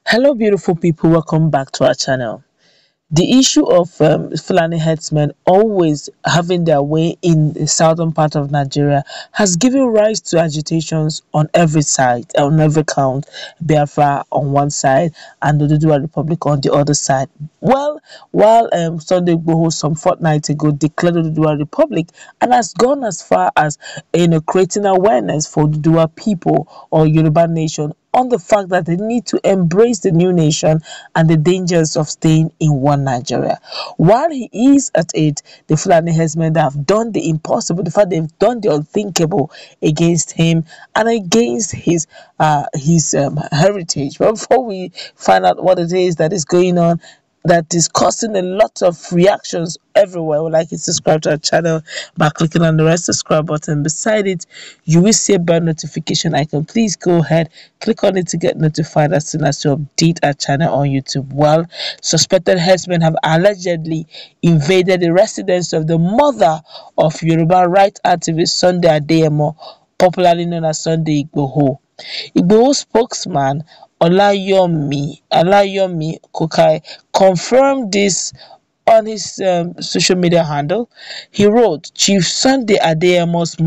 Hello, beautiful people. Welcome back to our channel. The issue of Fulani herdsmen always having their way in the southern part of Nigeria has given rise to agitations on every side, on every count. Biafra on one side and the Oduduwa Republic on the other side. Well, while Sunday Igboho some fortnight ago declared Oduduwa Republic and has gone as far as creating awareness for Oduduwa people or Yoruba nation on the fact that they need to embrace the new nation and the dangers of staying in one Nigeria. While he is at it, the Fulani Herdsmen have done the impossible, the fact they've done the unthinkable against him and against his heritage. But before we find out what it is that is going on, that is causing a lot of reactions everywhere, I would like you to subscribe to our channel by clicking on the red subscribe button. Beside it, you will see a bell notification icon. Please go ahead, click on it to get notified as soon as you update our channel on YouTube. Well, suspected herdsmen have allegedly invaded the residence of the mother of Yoruba rights activist Sunday Adeyemo, popularly known as Sunday Igboho. Igboho spokesman Olayomi Kokai confirmed this on his social media handle. He wrote, Chief Sunday Adeyemo's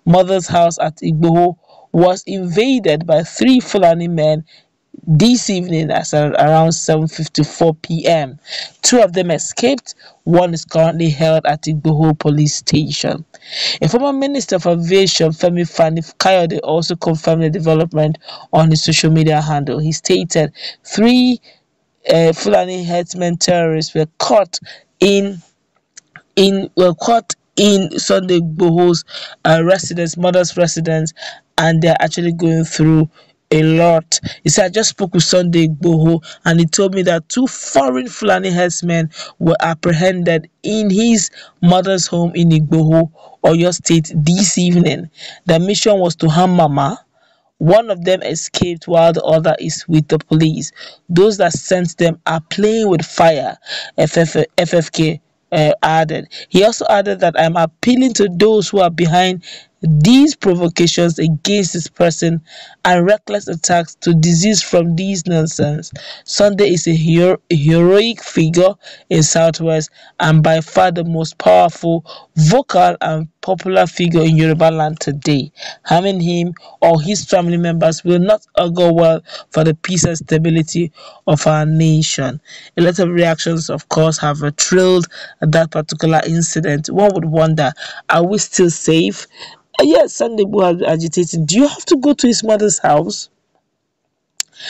mother's house at Igboho was invaded by three Fulani men this evening at around 7:54 p.m. Two of them escaped. One is currently held at Igboho police station. A former minister of aviation, Femi Fani-Kayode, also confirmed the development on his social media handle. He stated three Fulani herdsmen terrorists were caught in Sunday Igboho's mother's residence, and they're actually going through a lot. He said, I just spoke with Sunday Igboho and he told me that two foreign Fulani herdsmen were apprehended in his mother's home in Igboho, Oyo State this evening. Their mission was to harm Mama. One of them escaped while the other is with the police. Those that sent them are playing with fire, FFK added. He also added that I'm appealing to those who are behind these provocations against this person and reckless attacks to desist from these nonsense. Sunday is a heroic figure in Southwest and by far the most powerful, vocal and popular figure in Yoruba land today. Harming him or his family members will not augur well for the peace and stability of our nation. A lot of reactions, of course, have trailed that particular incident. One would wonder, are we still safe? Yes, Sunday was agitating. Do you have to go to his mother's house?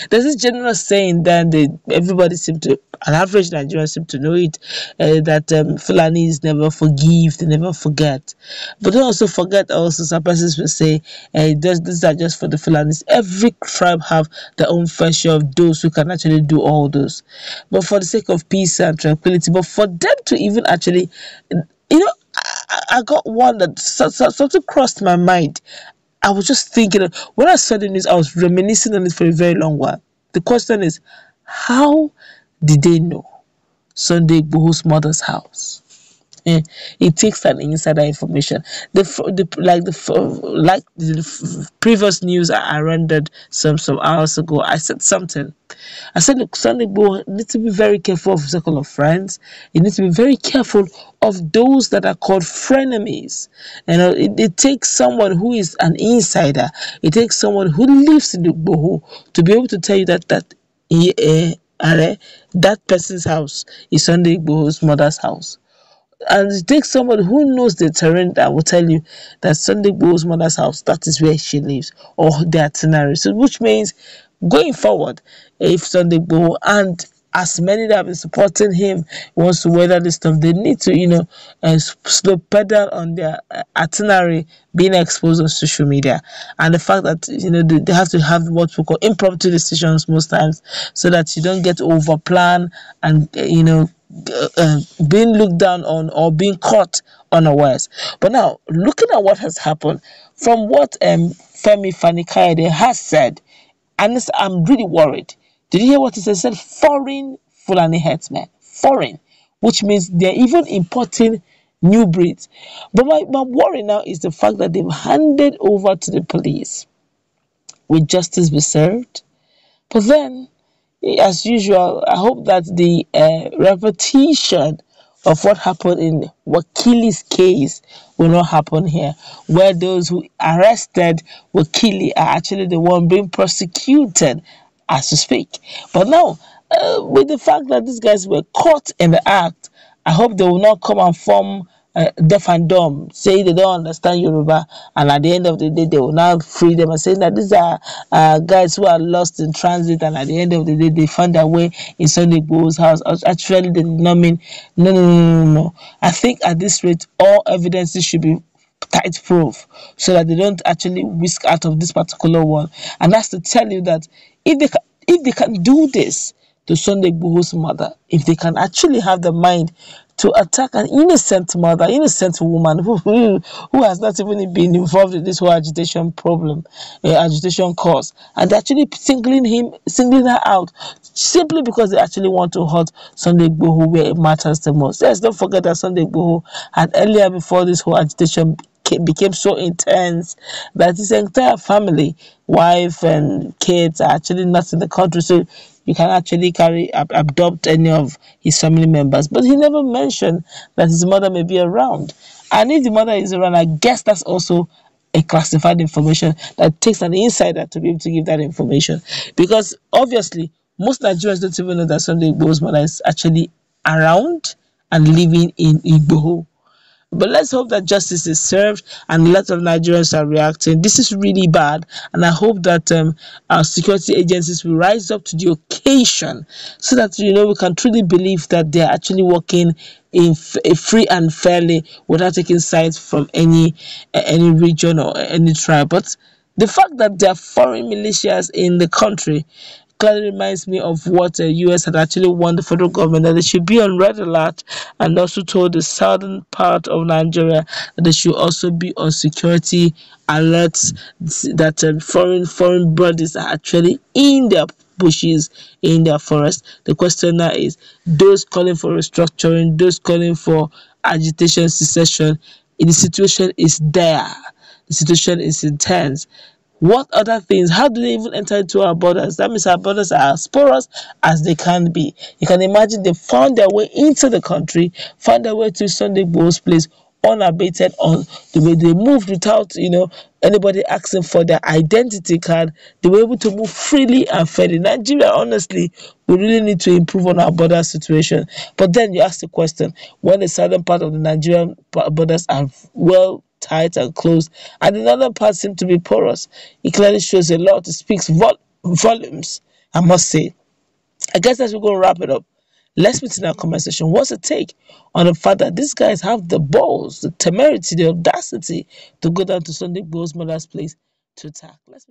There's this general saying that everybody seems to, an average Nigerian seem to know it, that Fulanis never forgive, they never forget. But don't also forget also, some persons will say, these are just for the Fulanis. Every tribe have their own fair share of those who can actually do all those. But for the sake of peace and tranquility, but for them to even actually, I got one that something crossed my mind. I was just thinking, when I saw the news, I was reminiscing on it for a very long while. The question is, how did they know Sunday Igboho's mother's house? It takes an insider information. Like the previous news I rendered some hours ago, I said something. I said, look, Sunday Igboho needs to be very careful of circle of friends. You need to be very careful of those that are called frenemies. It takes someone who is an insider. It takes someone who lives in the Igboho to be able to tell you that person's house is Sunday Igboho's mother's house. And it takes someone who knows the terrain that will tell you that Sunday Igboho's mother's house, that is where she lives, or the itinerary. So, which means going forward, if Sunday Igboho and as many that have been supporting him wants to weather this stuff, they need to, slow pedal on their itinerary being exposed on social media. And the fact that, they have to have what we call impromptu decisions most times so that you don't get over plan and, being looked down on or being caught unawares. But now, looking at what has happened, from what Femi Fani-Kayode has said, and I'm really worried. Did you hear what he said? He said foreign Fulani herdsmen. Foreign, which means they're even importing new breeds. But my worry now is the fact that they've handed over to the police. Will justice be served? But then, as usual, I hope that the repetition of what happened in Wakili's case will not happen here, where those who arrested Wakili are actually the one being prosecuted as we speak. But now, with the fact that these guys were caught in the act, I hope they will not come and form deaf and dumb, say they don't understand Yoruba, and at the end of the day, they will now free them and say that these are guys who are lost in transit, and at the end of the day, they found their way in Sunday Igboho's house. Actually, they did not mean no. I think at this rate, all evidences should be tight proof so that they don't actually whisk out of this particular one. And that's to tell you that if they can do this to Sunday Igboho's mother, if they can actually have the mind to attack an innocent mother, innocent woman who has not even been involved in this whole agitation problem, agitation cause, and actually singling her out simply because they actually want to hurt Sunday Igboho where it matters the most. Yes, don't forget that Sunday Igboho had earlier before this whole agitation became so intense that his entire family, wife and kids, are actually not in the country. So you can actually adopt any of his family members. But he never mentioned that his mother may be around. And if the mother is around, I guess that's also a classified information that takes an insider to be able to give that information. Because obviously, most Nigerians don't even know that Sunday Igboho's mother is actually around and living in Igboho. But let's hope that justice is served and a lot of Nigerians are reacting. This is really bad, and I hope that our security agencies will rise up to the occasion so that we can truly believe that they are actually working in a free and fairly without taking sides from any region or any tribe. But the fact that there are foreign militias in the country clearly reminds me of what the US had actually warned the federal government that they should be on red alert, and also told the southern part of Nigeria that they should also be on security alerts, that foreign bodies are actually in their bushes, in their forest. The question now is those calling for restructuring, those calling for agitation, secession. The situation is there. The situation is intense. What other things? How do they even enter into our borders? That means our borders are as porous as they can be. You can imagine they found their way into the country, found their way to Sunday Igboho's place unabated, on the way they moved without anybody asking for their identity card. They were able to move freely and fairly. Nigeria, honestly, we really need to improve on our border situation. But then you ask the question, when the southern part of the Nigerian borders are well tight and closed, and another part seems to be porous, it clearly shows a lot. It speaks volumes, I must say. I guess as we're going to wrap it up, let's meet in our conversation. What's the take on the fact that these guys have the balls, the temerity, the audacity to go down to Sunday Igboho's mother's place to attack? Let's